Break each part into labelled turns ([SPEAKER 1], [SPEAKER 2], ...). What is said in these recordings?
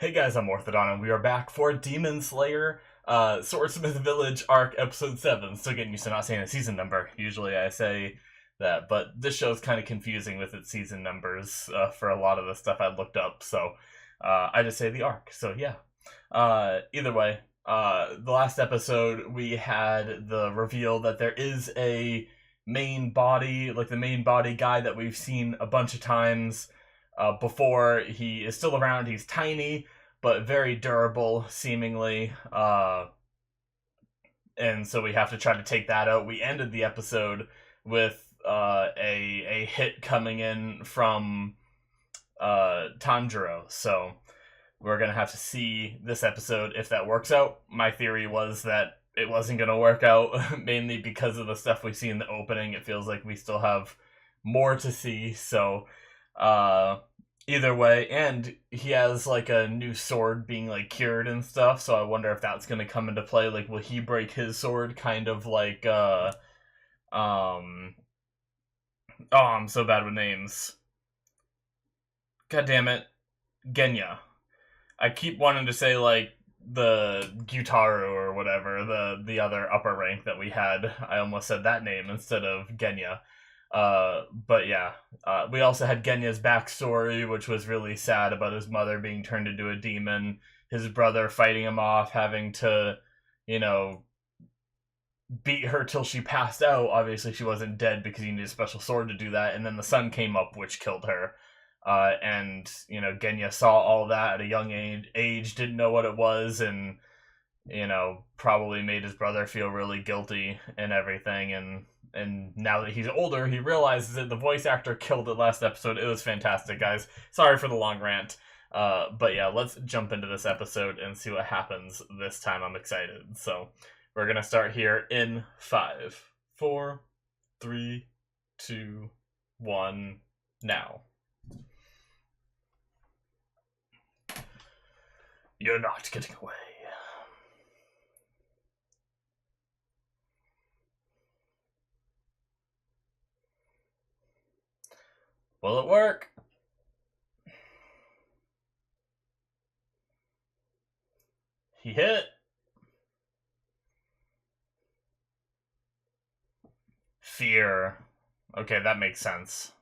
[SPEAKER 1] Hey guys, I'm Morthadon, and we are back for Demon Slayer, Swordsmith Village Arc Episode 7. Still getting used to not saying a season number. Usually I say that, but this show's kind of confusing with its season numbers for a lot of the stuff I looked up, so I just say the arc. So yeah. Either way, the last episode we had the reveal that there is a main body, like the main body guy that we've seen a bunch of times before. He is still around. He's tiny, but very durable, seemingly. And so we have to try to take that out. We ended the episode with a hit coming in from Tanjiro. So we're going to have to see this episode if that works out. My theory was that it wasn't going to work out, mainly because of the stuff we see in the opening. It feels like we still have more to see. So either way, and he has like a new sword being like cured and stuff, so I wonder if that's going to come into play. Like, will he break his sword kind of like oh, I'm so bad with names. God damn it. Genya. I keep wanting to say like the Gyutaru or whatever, the other upper rank that we had. I almost said that name instead of Genya. But yeah, we also had Genya's backstory, which was really sad about his mother being turned into a demon, his brother fighting him off, having to, beat her till she passed out. Obviously, she wasn't dead because he needed a special sword to do that, and then the sun came up, which killed her. And, Genya saw all that at a young age, didn't know what it was, and, probably made his brother feel really guilty and everything, and now that he's older, he realizes that the voice actor killed it last episode. It was fantastic, guys. Sorry for the long rant. But yeah, let's jump into this episode and see what happens this time. I'm excited. So we're going to start here in 5, 4, 3, 2, 1, now. You're not getting away. Will it work? He hit. Fear. Okay, that makes sense.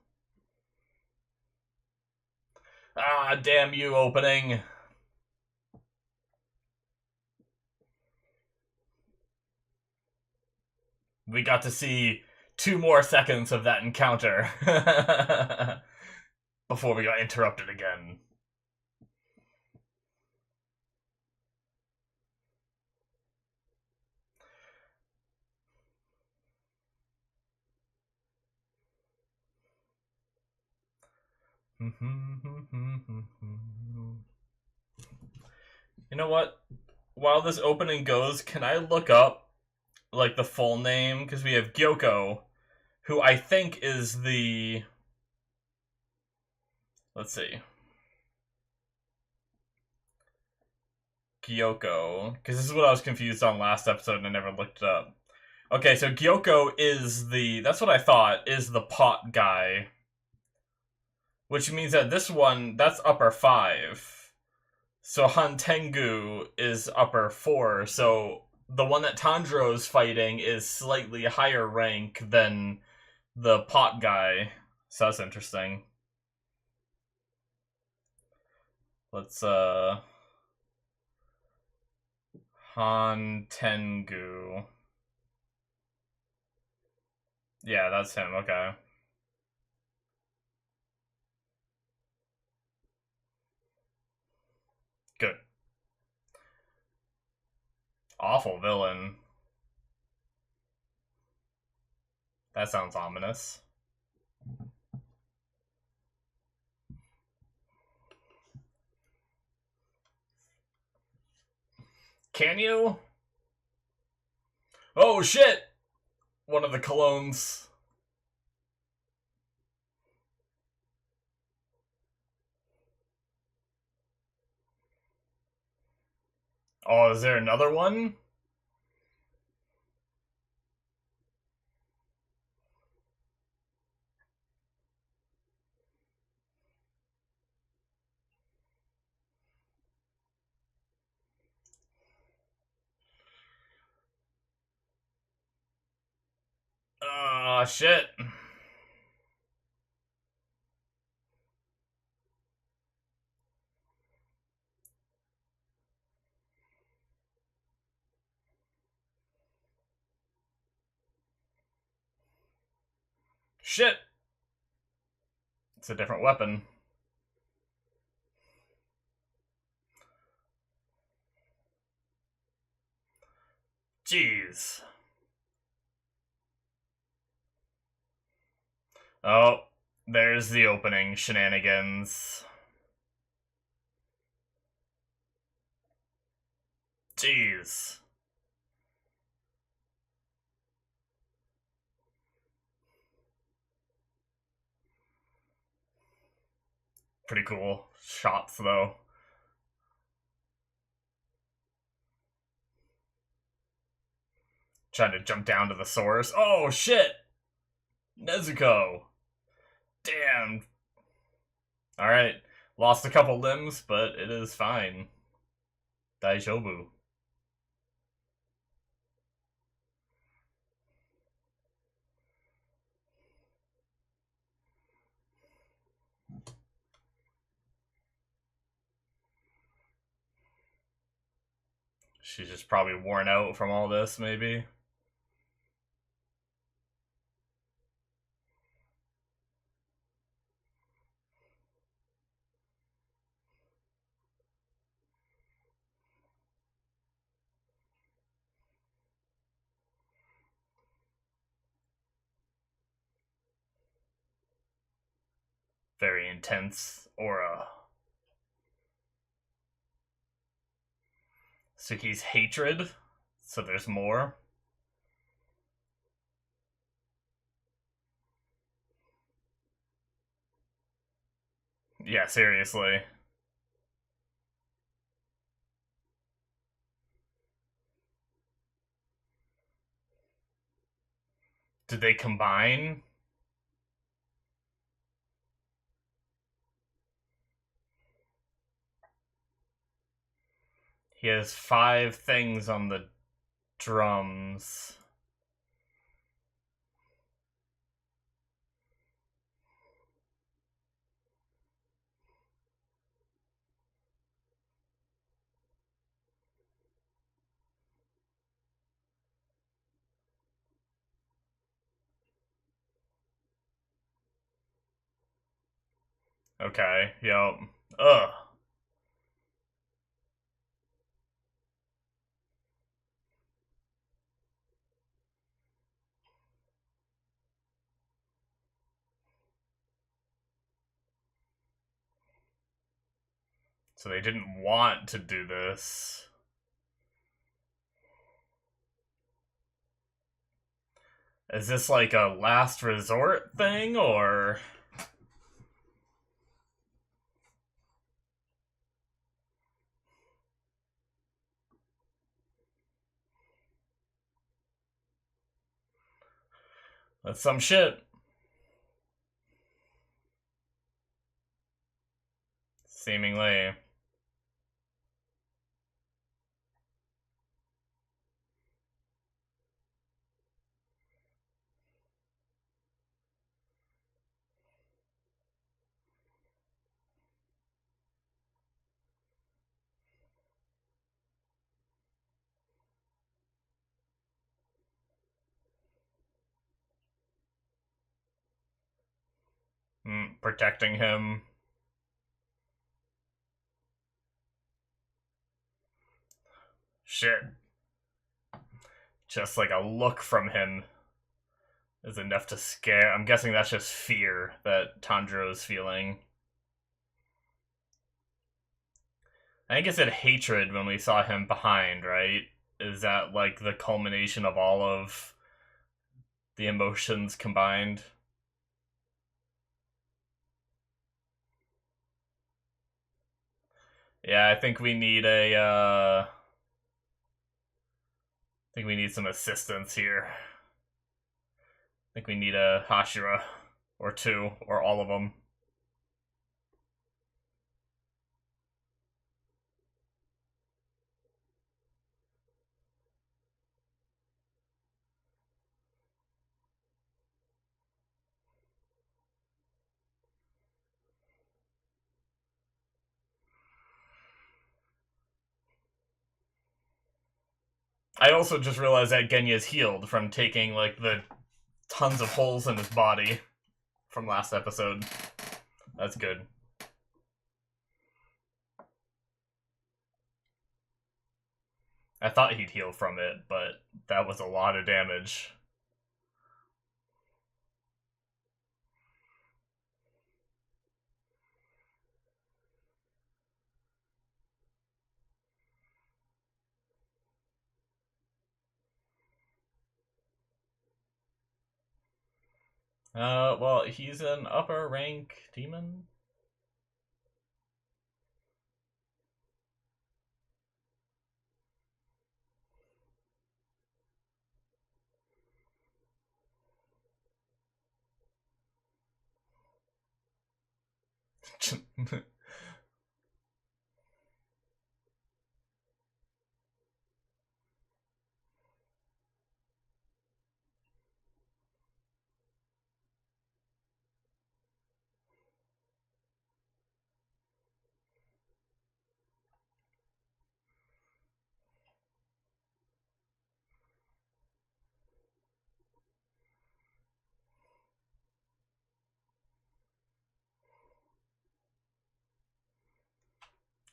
[SPEAKER 1] Ah, damn you, opening. We got to see 2 more seconds of that encounter before we got interrupted again. You know what? While this opening goes, can I look up like the full name? Because we have Gyoko, who I think is the... Let's see. Gyoko. Because this is what I was confused on last episode and I never looked it up. Okay, so Gyoko is the... That's what I thought, is the pot guy. Which means that this one, that's upper 5. So Hantengu is upper 4. So the one that Tanjiro's fighting is slightly higher rank than the pot guy. So that's interesting. Let's, Hantengu. Yeah, that's him, okay. Good. Awful villain. That sounds ominous. Can you? Oh shit! One of the colognes. Oh, is there another one? Aw, shit. Shit! It's a different weapon. Jeez. Oh, there's the opening shenanigans. Jeez. Pretty cool shots, though. Trying to jump down to the source. Oh, shit! Nezuko! Damn. Alright. Lost a couple limbs, but it is fine. Daijoubu. She's just probably worn out from all this, maybe. Very intense aura. Suki's hatred. So there's more. Yeah, seriously. Did they combine? He has 5 things on the drums. Okay, yep. Ugh. So they didn't want to do this. Is this like a last resort thing, or... That's some shit. Seemingly. Protecting him. Shit. Just like a look from him is enough to scare. I'm guessing that's just fear that Tanjiro's feeling. I think it said hatred when we saw him behind, right? Is that like the culmination of all of the emotions combined? Yeah, I think we need I think we need some assistance here. I think we need a Hashira. Or 2, or all of them. I also just realized that Genya's healed from taking, like, the tons of holes in his body from last episode. That's good. I thought he'd heal from it, but that was a lot of damage. Well, he's an upper rank demon.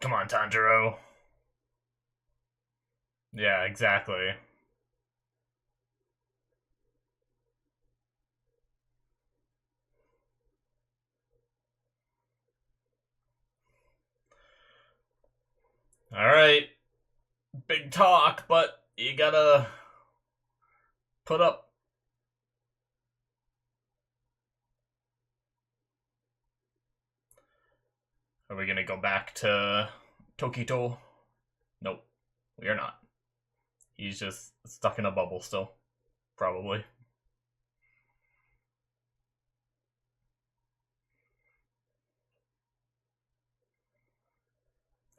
[SPEAKER 1] Come on, Tanjiro. Yeah, exactly. Alright. Big talk, but you gotta put up. Are we gonna go back to Tokito? Nope, we are not. He's just stuck in a bubble still. Probably.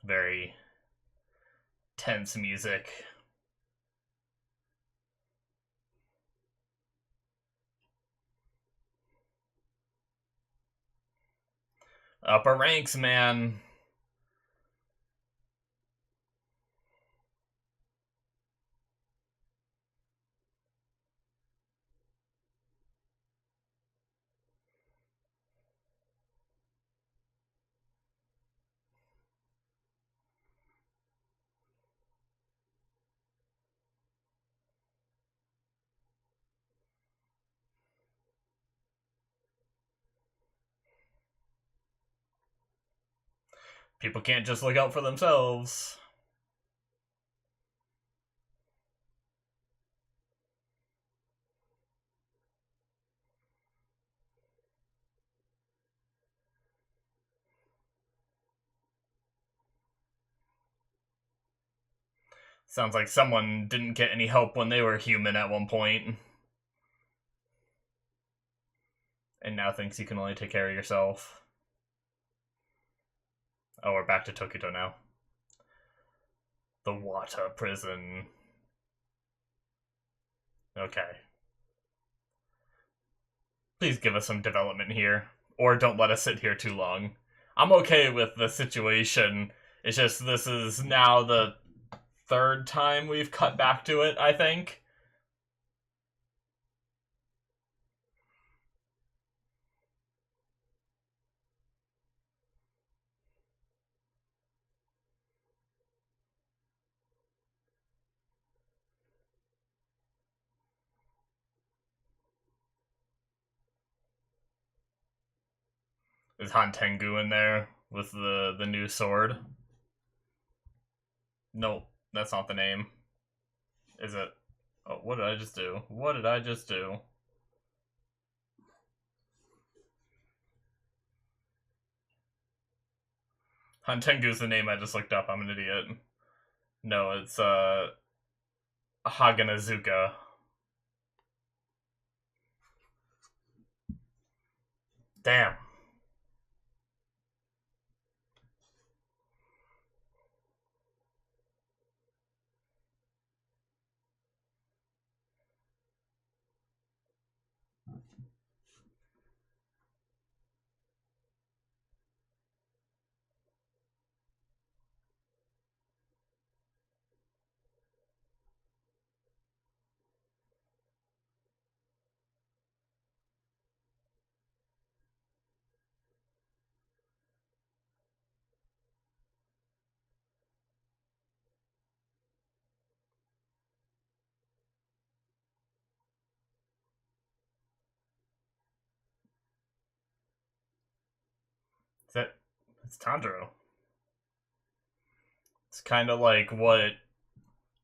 [SPEAKER 1] Very tense music. Upper ranks, man. People can't just look out for themselves. Sounds like someone didn't get any help when they were human at one point. And now thinks you can only take care of yourself. Oh, we're back to Tokito now. The water prison. Okay. Please give us some development here. Or don't let us sit here too long. I'm okay with the situation. It's just this is now the third time we've cut back to it, I think. Is Han Tengu in there with the new sword? Nope, that's not the name. Is it? Oh, what did I just do? What did I just do? Han Tengu's the name I just looked up. I'm an idiot. No, it's Haganazuka. Damn. It's Tanjiro. It's kind of like what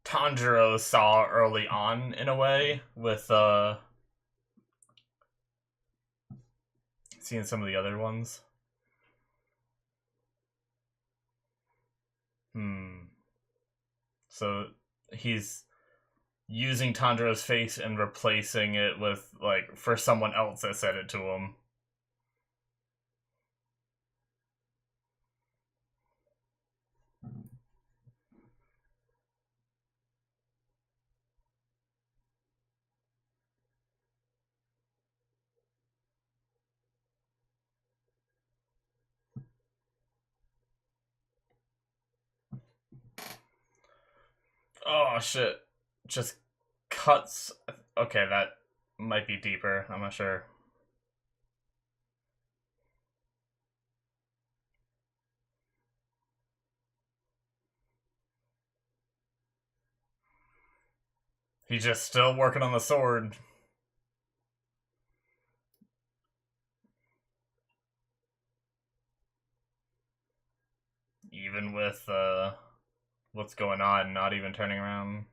[SPEAKER 1] Tanjiro saw early on, in a way, with seeing some of the other ones. So he's using Tanjiro's face and replacing it with, like, for someone else that said it to him. Oh shit. Just cuts. Okay, that might be deeper. I'm not sure. He's just still working on the sword. Even with what's going on, not even turning around.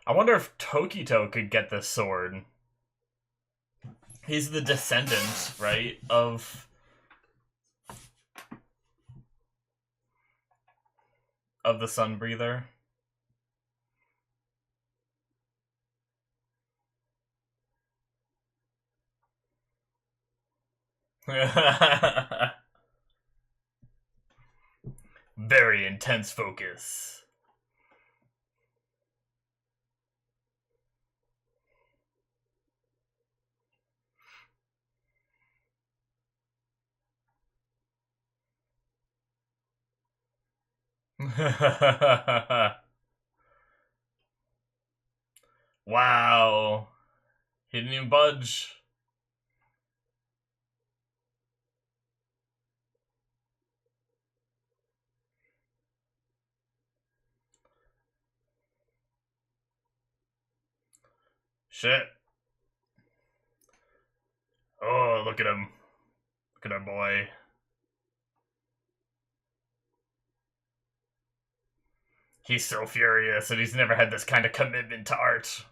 [SPEAKER 1] I wonder if Tokito could get this sword. He's the descendant, right, of the Sun Breather. Very intense focus. Wow. He didn't even budge. Shit. Oh, look at him. Look at our boy. He's so furious, and he's never had this kind of commitment to art.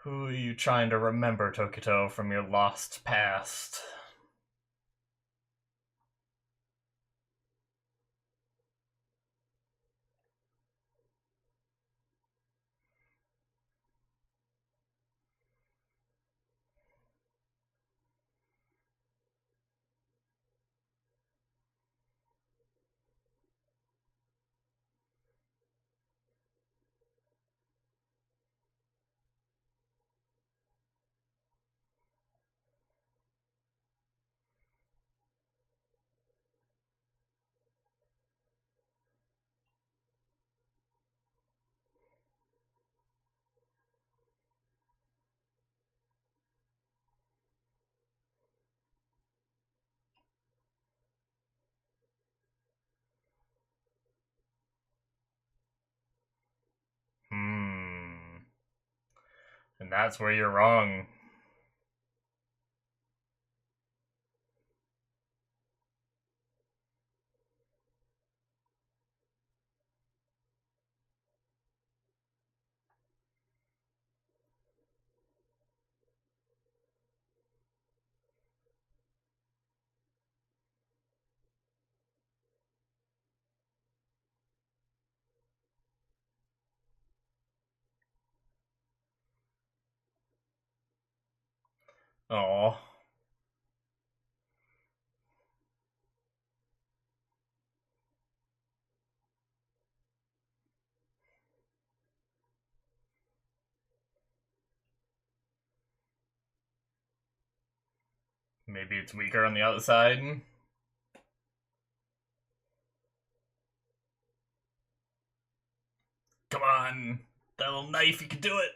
[SPEAKER 1] Who are you trying to remember, Tokito, from your lost past? And that's where you're wrong. Oh. Maybe it's weaker on the outside. Come on. That little knife, you can do it.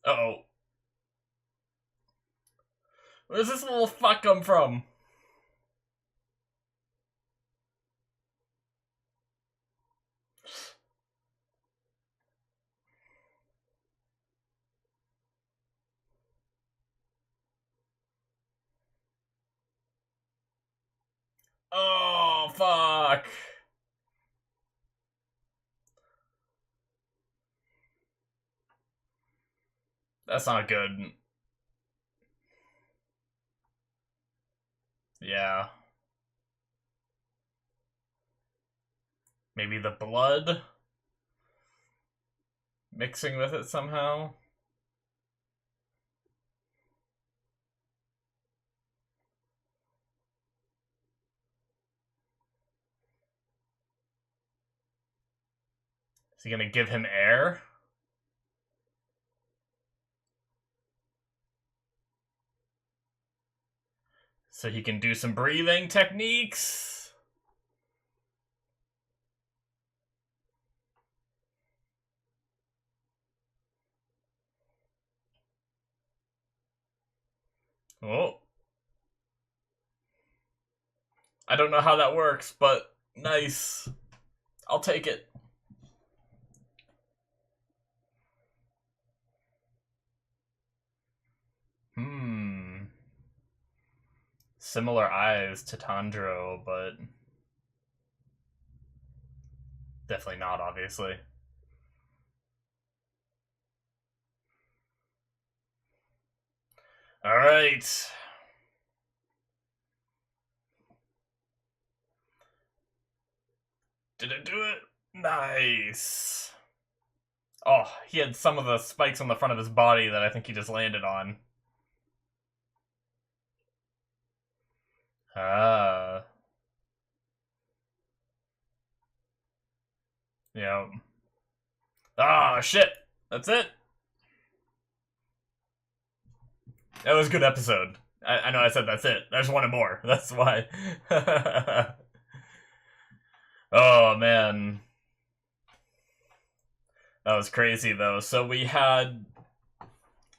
[SPEAKER 1] Uh-oh. Where's this little fuck come from? Oh, fuck. That's not good. Yeah. Maybe the blood mixing with it somehow. Is he gonna give him air? So he can do some breathing techniques? Oh. I don't know how that works, but nice. I'll take it. Similar eyes to Tandro, but definitely not, obviously. Alright. Did it do it? Nice. Oh, he had some of the spikes on the front of his body that I think he just landed on. Ah. Yeah. Ah, shit. That's it. That was a good episode. I know I said that's it. There's one more. That's why. Oh, man. That was crazy, though. So we had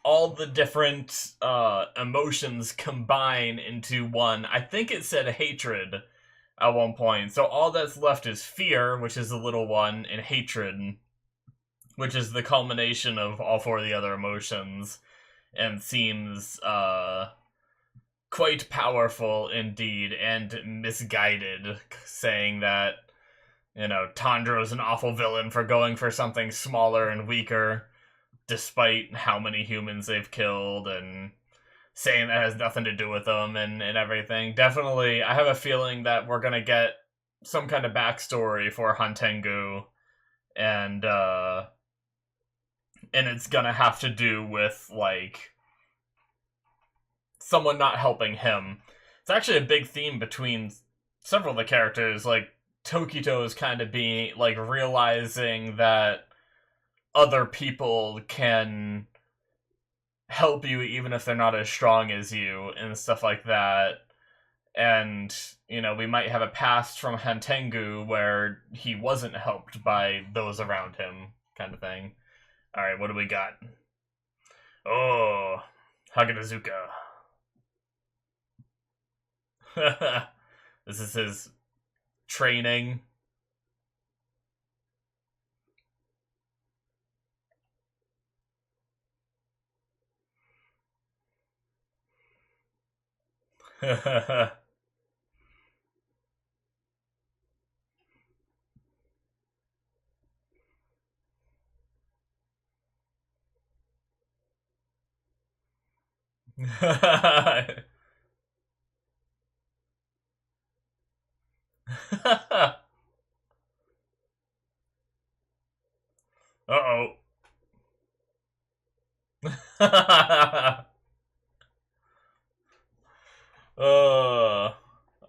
[SPEAKER 1] all the different emotions combine into one. I think it said hatred at one point. So all that's left is fear, which is the little one, and hatred, which is the culmination of all four of the other emotions, and seems quite powerful indeed, and misguided, saying that, you know, Tandro's an awful villain for going for something smaller and weaker, despite how many humans they've killed, and saying that has nothing to do with them, and everything. Definitely, I have a feeling that we're gonna get some kind of backstory for Hantengu, and it's gonna have to do with, like, someone not helping him. It's actually a big theme between several of the characters, like, Tokito is kind of being, like, realizing that other people can help you even if they're not as strong as you, and stuff like that. And, you know, we might have a past from Hantengu where he wasn't helped by those around him, kind of thing. Alright, what do we got? Oh, Haganazuka. This is his training.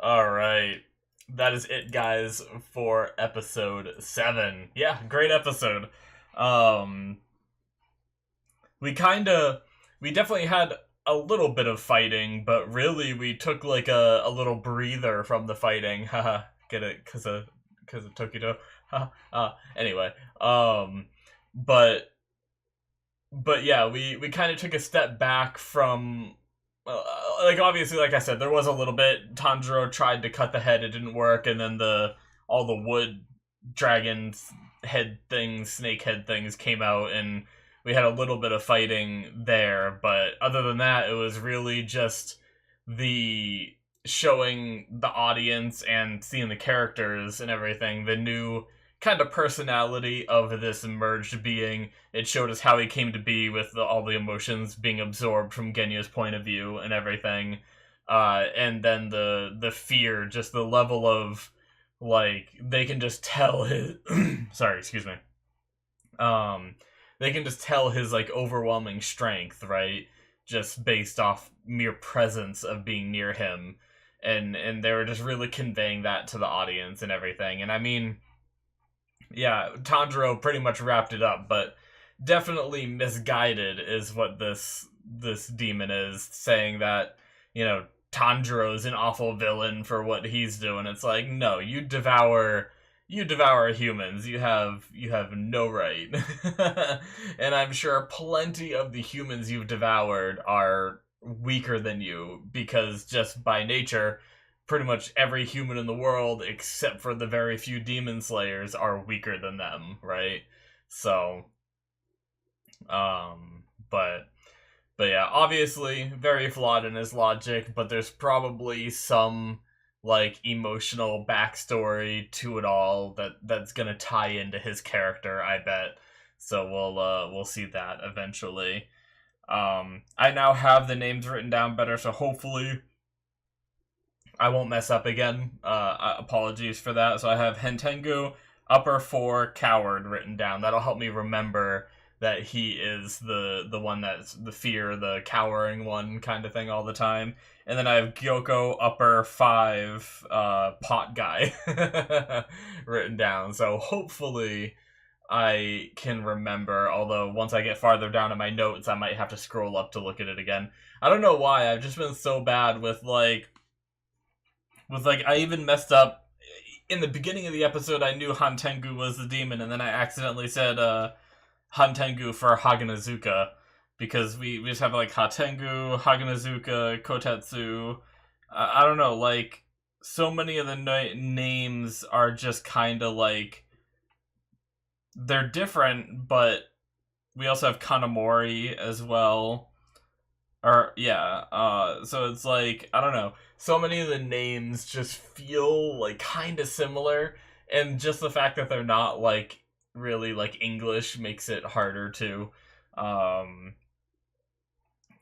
[SPEAKER 1] Alright. That is it, guys, for episode 7. Yeah, great episode. Um, we definitely had a little bit of fighting, but really we took like a little breather from the fighting. Haha, get it? Cause of Tokito. Anyway, but yeah, we kind of took a step back from, like, obviously, like I said, there was a little bit. Tanjiro tried to cut the head, it didn't work, and then all the wood dragons head things, snake head things came out, and we had a little bit of fighting there. But other than that, it was really just the showing the audience and seeing the characters and everything, the new kind of personality of this merged being. It showed us how he came to be with all the emotions being absorbed from Genya's point of view and everything. And then the fear, just the level of, like, they can just tell his sorry, excuse me. They can just tell his, like, overwhelming strength, right? Just based off mere presence of being near him. And they were just really conveying that to the audience and everything. And I mean, yeah, Tanjiro pretty much wrapped it up, but definitely misguided is what this demon is, saying that, Tanjiro's an awful villain for what he's doing. It's like, no, you devour humans. You have no right. And I'm sure plenty of the humans you've devoured are weaker than you, because just by nature, pretty much every human in the world, except for the very few demon slayers, are weaker than them, right? So, but yeah, obviously very flawed in his logic, but there's probably some, like, emotional backstory to it all that's gonna tie into his character, I bet. So we'll see that eventually. I now have the names written down better, so hopefully I won't mess up again. Apologies for that. So I have Hentengu, upper 4, coward written down. That'll help me remember that he is the one that's the fear, the cowering one kind of thing all the time. And then I have Gyoko, upper 5, pot guy written down. So hopefully I can remember, although once I get farther down in my notes, I might have to scroll up to look at it again. I don't know why, I've just been so bad with I even messed up in the beginning of the episode. I knew Hantengu was the demon, and then I accidentally said Hantengu for Haganazuka, because we just have like Hatengu, Haganazuka, Kotetsu. I don't know, like, so many of the names are just kind of like, they're different, but we also have Kanamori as well. Or, yeah, so it's like, I don't know. So many of the names just feel, like, kind of similar, and just the fact that they're not, like, really, like, English makes it harder to,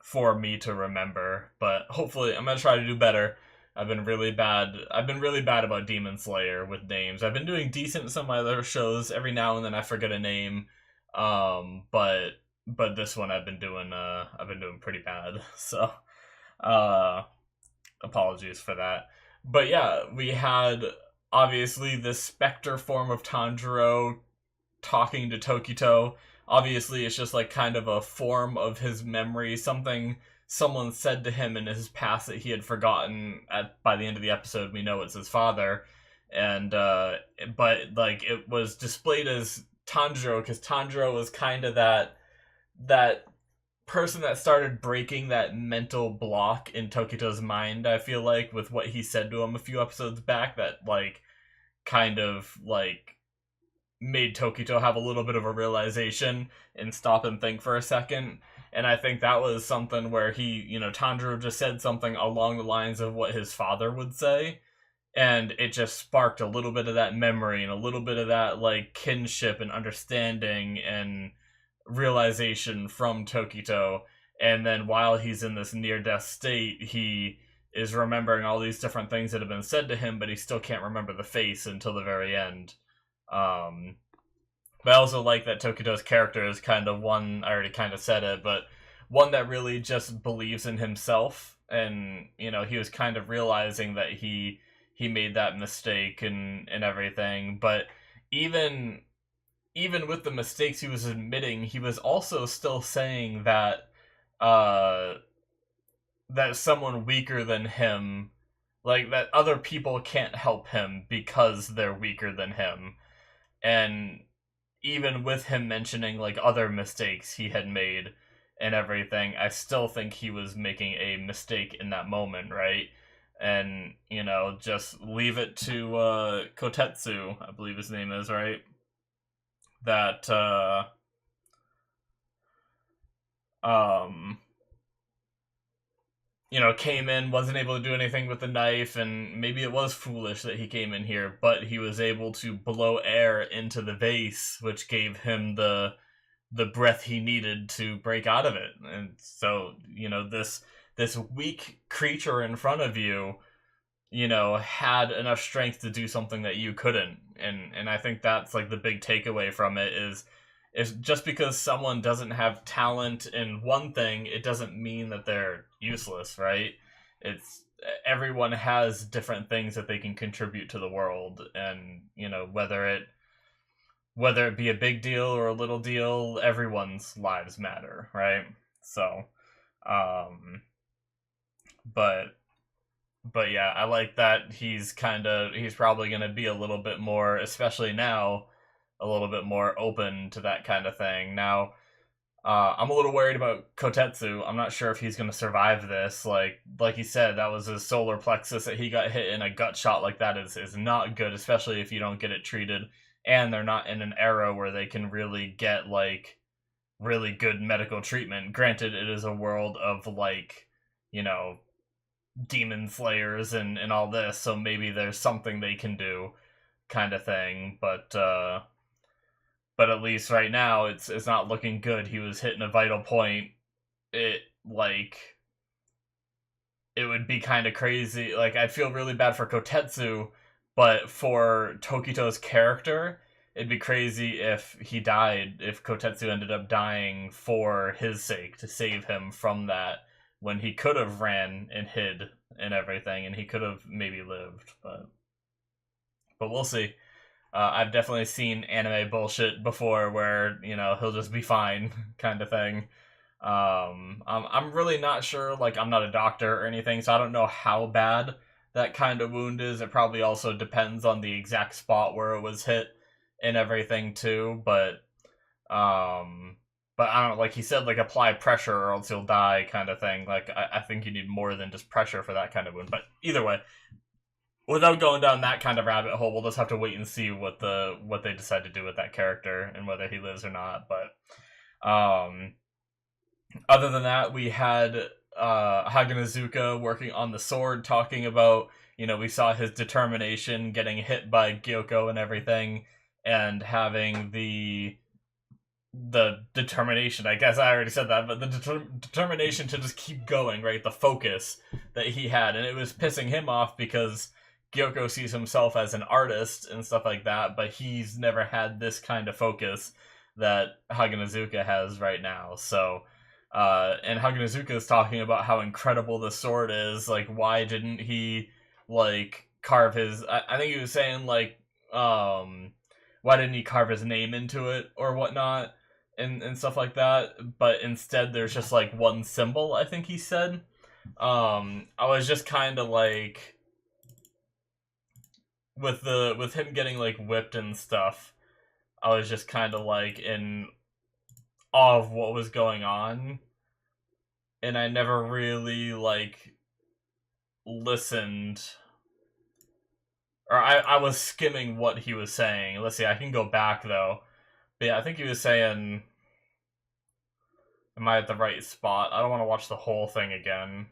[SPEAKER 1] for me to remember. But hopefully, I'm gonna try to do better. I've been really bad about Demon Slayer with names. I've been doing decent in some of my other shows. Every now and then I forget a name, but this one I've been doing pretty bad. So, apologies for that. But yeah, we had obviously the specter form of Tanjiro talking to Tokito. Obviously, it's just like kind of a form of his memory, something someone said to him in his past that he had forgotten. By the end of the episode, we know it's his father, and but like it was displayed as Tanjiro, because Tanjiro was kind of that person that started breaking that mental block in Tokito's mind, I feel like, with what he said to him a few episodes back, that like kind of like made Tokito have a little bit of a realization and stop and think for a second. And I think that was something where Tanjiro just said something along the lines of what his father would say, and it just sparked a little bit of that memory and a little bit of that like kinship and understanding and realization from Tokito. And then while he's in this near-death state, he is remembering all these different things that have been said to him, but he still can't remember the face until the very end. But I also like that Tokito's character is kind of one, I already kind of said it, but one that really just believes in himself, and he was kind of realizing that he made that mistake and everything. But even even with the mistakes he was admitting, he was also still saying that uh that someone weaker than him, like that other people can't help him because they're weaker than him. And even with him mentioning like other mistakes he had made and everything, I still think he was making a mistake in that moment, right? And just leave it to Kotetsu, I believe his name is, right? That um came in, wasn't able to do anything with the knife, and maybe it was foolish that he came in here, but he was able to blow air into the vase, which gave him the breath he needed to break out of it. And so, this weak creature in front of you, had enough strength to do something that you couldn't. And I think that's like the big takeaway from it is just because someone doesn't have talent in one thing, it doesn't mean that they're useless, right? It's Everyone has different things that they can contribute to the world, and whether it be a big deal or a little deal, everyone's lives matter, right? So, um, but yeah, I like that he's probably gonna be a little bit more, especially now, a little bit more open to that kind of thing. Now, I'm a little worried about Kotetsu. I'm not sure if he's gonna survive this. Like he said, that was his solar plexus that he got hit in. A gut shot like that is not good, especially if you don't get it treated. And they're not in an era where they can really get like really good medical treatment. Granted, it is a world of like, demon slayers and all this, so maybe there's something they can do, kind of thing. But at least right now, it's not looking good. He was hitting a vital point. It like it would be kind of crazy. Like, I feel really bad for Kotetsu, but for Tokito's character, it'd be crazy if he died, if Kotetsu ended up dying for his sake, to save him from that, when he could have ran and hid and everything, and he could have maybe lived. But we'll see. I've definitely seen anime bullshit before where, he'll just be fine, kind of thing. I'm really not sure, like, I'm not a doctor or anything, so I don't know how bad that kind of wound is. It probably also depends on the exact spot where it was hit and everything, too, but I don't, like he said, like, apply pressure or else you'll die, kind of thing. Like, I think you need more than just pressure for that kind of wound. But either way, without going down that kind of rabbit hole, we'll just have to wait and see what they decide to do with that character and whether he lives or not. But other than that, we had Haganazuka working on the sword, talking about, we saw his determination, getting hit by Gyoko and everything, and having the determination, I guess I already said that, but the determination to just keep going, right? The focus that he had, and it was pissing him off because Gyoko sees himself as an artist and stuff like that, but he's never had this kind of focus that Haganazuka has right now. So, and Haganazuka is talking about how incredible the sword is. Like, why didn't he, like, carve his... I think he was saying, like, why didn't he carve his name into it or whatnot, and stuff like that, but instead there's just, like, one symbol, I think he said. I was just kind of, like... With him getting, like, whipped and stuff, I was just kind of, like, in awe of what was going on, and I never really, like, listened, or I was skimming what he was saying. Let's see, I can go back, though. But yeah, I think he was saying, am I at the right spot? I don't want to watch the whole thing again.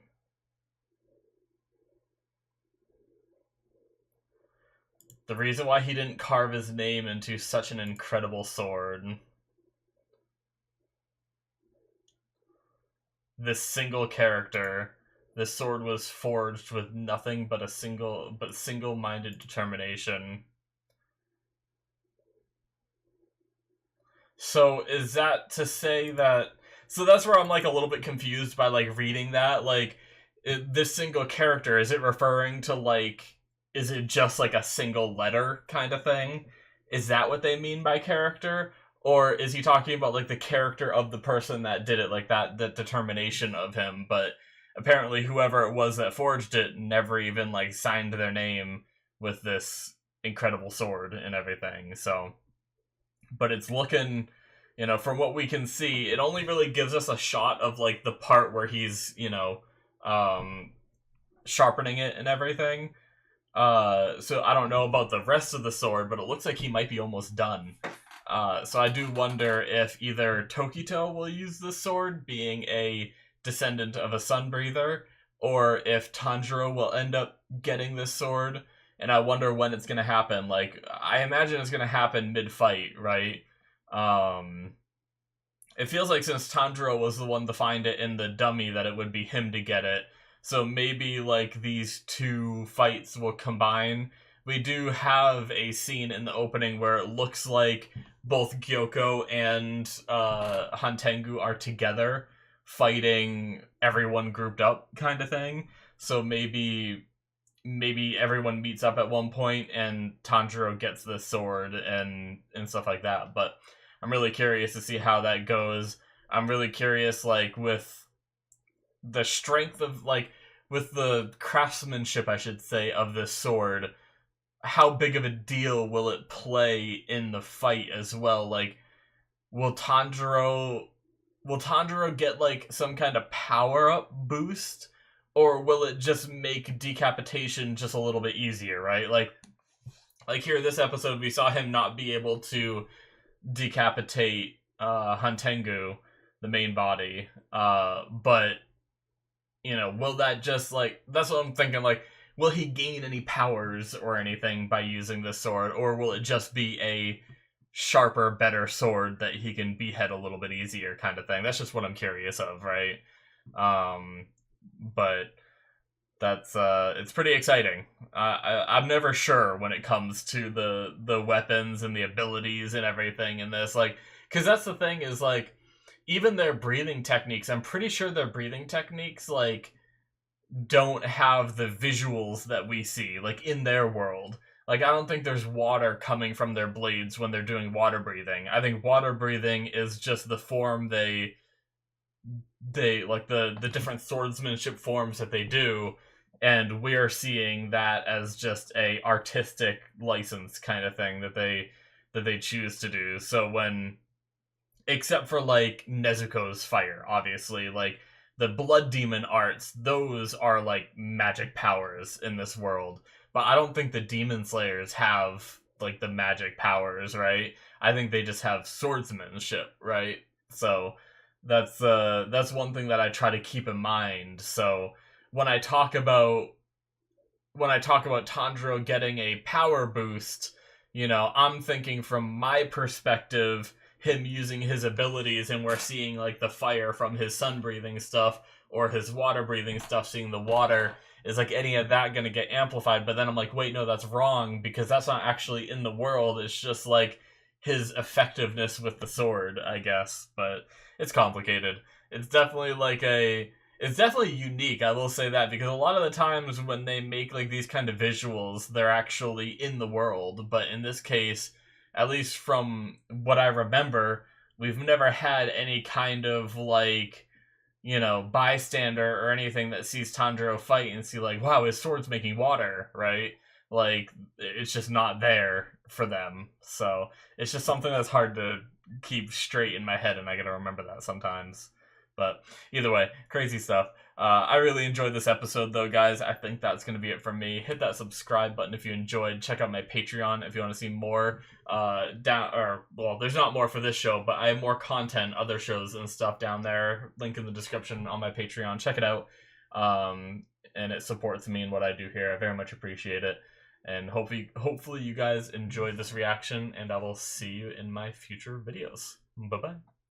[SPEAKER 1] The reason why he didn't carve his name into such an incredible sword. This single character, this sword was forged with nothing but single-minded determination. So is that to say that So that's where I'm like a little bit confused by like reading that. Like, this single character, is it referring to like, is it just like a single letter kind of thing? Is that what they mean by character? Or is he talking about like the character of the person that did it, like that determination of him? But apparently whoever it was that forged it never even like signed their name with this incredible sword and everything. So, but it's looking, from what we can see, it only really gives us a shot of like the part where he's, um, sharpening it and everything. So I don't know about the rest of the sword, but it looks like he might be almost done. So I do wonder if either Tokito will use this sword, being a descendant of a sun breather, or if Tanjiro will end up getting this sword. And I wonder when it's gonna happen. Like, I imagine it's gonna happen mid-fight, right? It feels like since Tanjiro was the one to find it in the dummy, that it would be him to get it. So maybe, like, these two fights will combine. We do have a scene in the opening where it looks like both Gyoko and Hantengu are together fighting everyone grouped up kind of thing. So maybe everyone meets up at one point and Tanjiro gets the sword and stuff like that. But I'm really curious to see how that goes. I'm really curious, like, with the strength of, like, with the craftsmanship, I should say, of this sword, how big of a deal will it play in the fight as well? Like, will Tanjiro get, like, some kind of power-up boost? Or will it just make decapitation just a little bit easier, right? Like here, this episode, we saw him not be able to decapitate Hantengu, the main body. But, will that just, like, that's what I'm thinking, like, will he gain any powers or anything by using this sword? Or will it just be a sharper, better sword that he can behead a little bit easier kind of thing? That's just what I'm curious of, right? But that's it's pretty exciting. I'm never sure when it comes to the weapons and the abilities and everything in this, like, because that's the thing is, like, even their breathing techniques, I'm pretty sure their breathing techniques, like, don't have the visuals that we see, like, in their world. Like, I don't think there's water coming from their blades when they're doing water breathing. I think water breathing is just the form they like, the different swordsmanship forms that they do, and we're seeing that as just a artistic license kind of thing that they choose to do. So when, except for like Nezuko's fire, obviously, like the blood demon arts, those are like magic powers in this world. But I don't think the demon slayers have like the magic powers, right? I think they just have swordsmanship, right? So that's one thing that I try to keep in mind. So when I talk about Tanjiro getting a power boost, I'm thinking from my perspective, him using his abilities, and we're seeing like the fire from his sun breathing stuff or his water breathing stuff, seeing the water, is like any of that going to get amplified? But then I'm like, wait, no, that's wrong, because that's not actually in the world. It's just like his effectiveness with the sword, I guess. But it's complicated. It's definitely like it's definitely unique, I will say that, because a lot of the times when they make like these kind of visuals, they're actually in the world. But in this case, at least from what I remember, we've never had any kind of like, bystander or anything that sees Tanjiro fight and see like, wow, his sword's making water, right? Like, it's just not there for them. So it's just something that's hard to keep straight in my head, and I gotta remember that sometimes. But either way, crazy stuff. I really enjoyed this episode, though, guys. I think that's going to be it from me. Hit that subscribe button if you enjoyed. Check out my Patreon if you want to see more. There's not more for this show, but I have more content, other shows and stuff down there. Link in the description on my Patreon. Check it out. And it supports me and what I do here. I very much appreciate it. And hopefully you guys enjoyed this reaction, and I will see you in my future videos. Bye-bye.